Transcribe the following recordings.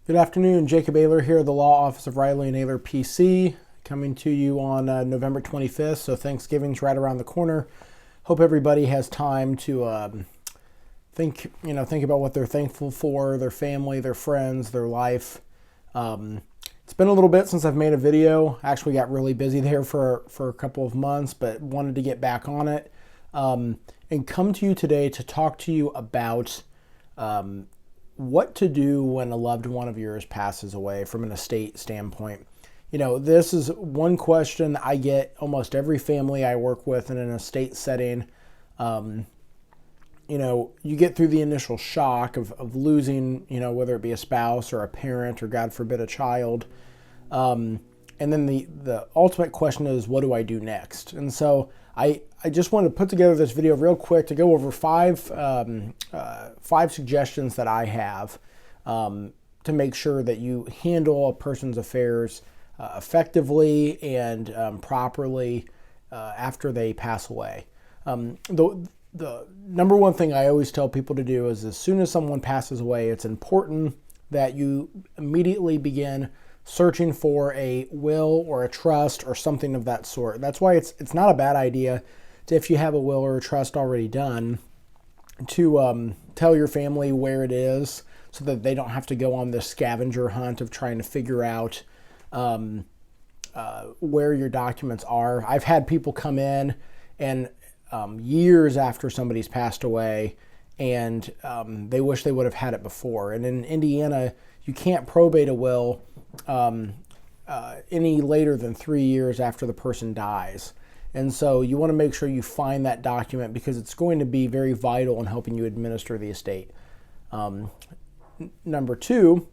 Good afternoon, Jacob Ayler here, the Law Office of Riley and Ayler PC, coming to you on November 25th. So Thanksgiving's right around the corner. Hope everybody has time to think about what they're thankful for, their family, their friends, their life. It's been a little bit since I've made a video. I actually got really busy there for a couple of months, but wanted to get back on it and come to you today to talk to you about what to do when a loved one of yours passes away from an estate standpoint. This is one question I get almost every family I work with in an estate setting. You get through the initial shock of losing, whether it be a spouse or a parent or God forbid a child. And then the ultimate question is, what do I do next? And so I just want to put together this video real quick to go over five suggestions that I have to make sure that you handle a person's affairs effectively and properly after they pass away. The number one thing I always tell people to do is, as soon as someone passes away, it's important that you immediately begin searching for a will or a trust or something of that sort. That's why it's not a bad idea to, if you have a will or a trust already done, to tell your family where it is so that they don't have to go on this scavenger hunt of trying to figure out where your documents are. I've had people come in and years after somebody's passed away, and they wish they would have had it before. And in Indiana, you can't probate a will any later than 3 years after the person dies. And so you want to make sure you find that document, because it's going to be very vital in helping you administer the estate. Number two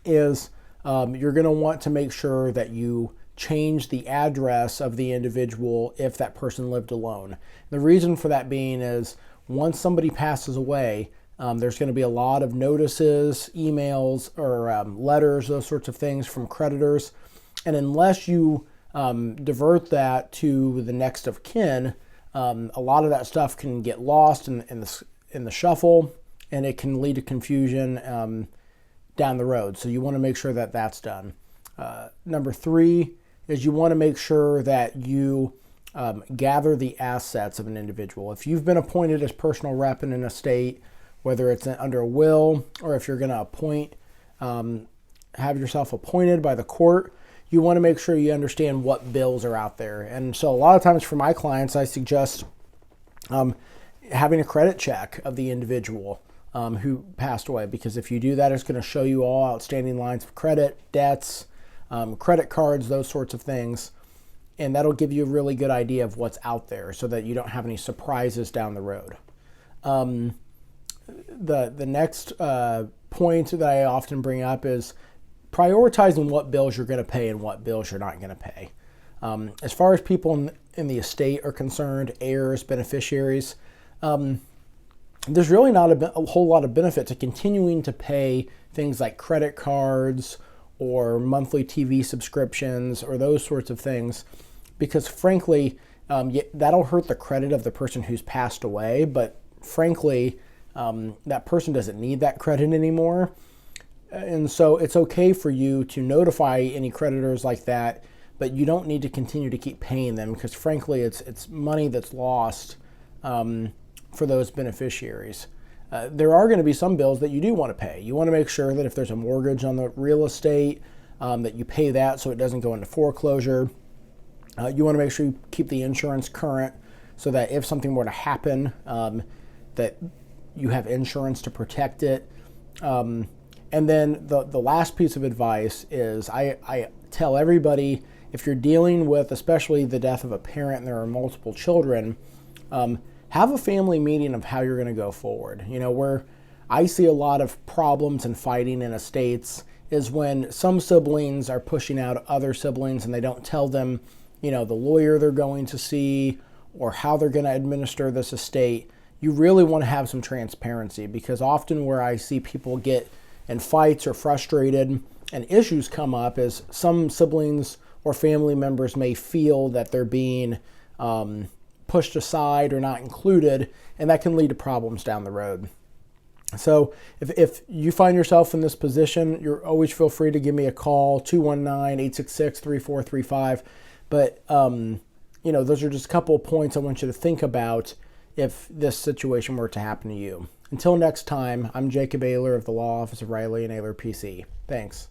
is you're going to want to make sure that you change the address of the individual if that person lived alone. The reason for that being is, once somebody passes away, there's going to be a lot of notices, emails, or letters, those sorts of things from creditors. And unless you divert that to the next of kin, a lot of that stuff can get lost in the shuffle, and it can lead to confusion down the road. So you want to make sure that that's done. Number three is you want to make sure that you gather the assets of an individual. If you've been appointed as personal rep in an estate, whether it's under a will or if you're going to appoint, have yourself appointed by the court, you want to make sure you understand what bills are out there. And so a lot of times for my clients, I suggest having a credit check of the individual who passed away, because if you do that, it's going to show you all outstanding lines of credit, debts, credit cards, those sorts of things. And that'll give you a really good idea of what's out there so that you don't have any surprises down the road. The next point that I often bring up is prioritizing what bills you're going to pay and what bills you're not going to pay. As far as people in the estate are concerned, heirs, beneficiaries, there's really not a whole lot of benefit to continuing to pay things like credit cards or monthly TV subscriptions or those sorts of things, because frankly, that'll hurt the credit of the person who's passed away. But frankly, that person doesn't need that credit anymore. And so it's okay for you to notify any creditors like that, but you don't need to continue to keep paying them, because frankly, it's money that's lost for those beneficiaries. There are going to be some bills that you do want to pay. You want to make sure that if there's a mortgage on the real estate, that you pay that so it doesn't go into foreclosure. You want to make sure you keep the insurance current so that if something were to happen, that you have insurance to protect it. And then the last piece of advice is I tell everybody, if you're dealing with especially the death of a parent and there are multiple children, have a family meeting of how you're going to go forward. Where I see a lot of problems and fighting in estates is when some siblings are pushing out other siblings and they don't tell them, the lawyer they're going to see or how they're going to administer this estate. You really want to have some transparency, because often where I see people get in fights or frustrated and issues come up is some siblings or family members may feel that they're being pushed aside or not included, and that can lead to problems down the road. So if you find yourself in this position, you're always feel free to give me a call, 219-866-3435. But, those are just a couple of points I want you to think about if this situation were to happen to you. Until next time, I'm Jacob Ayler of the Law Office of Riley and Ayler PC. Thanks.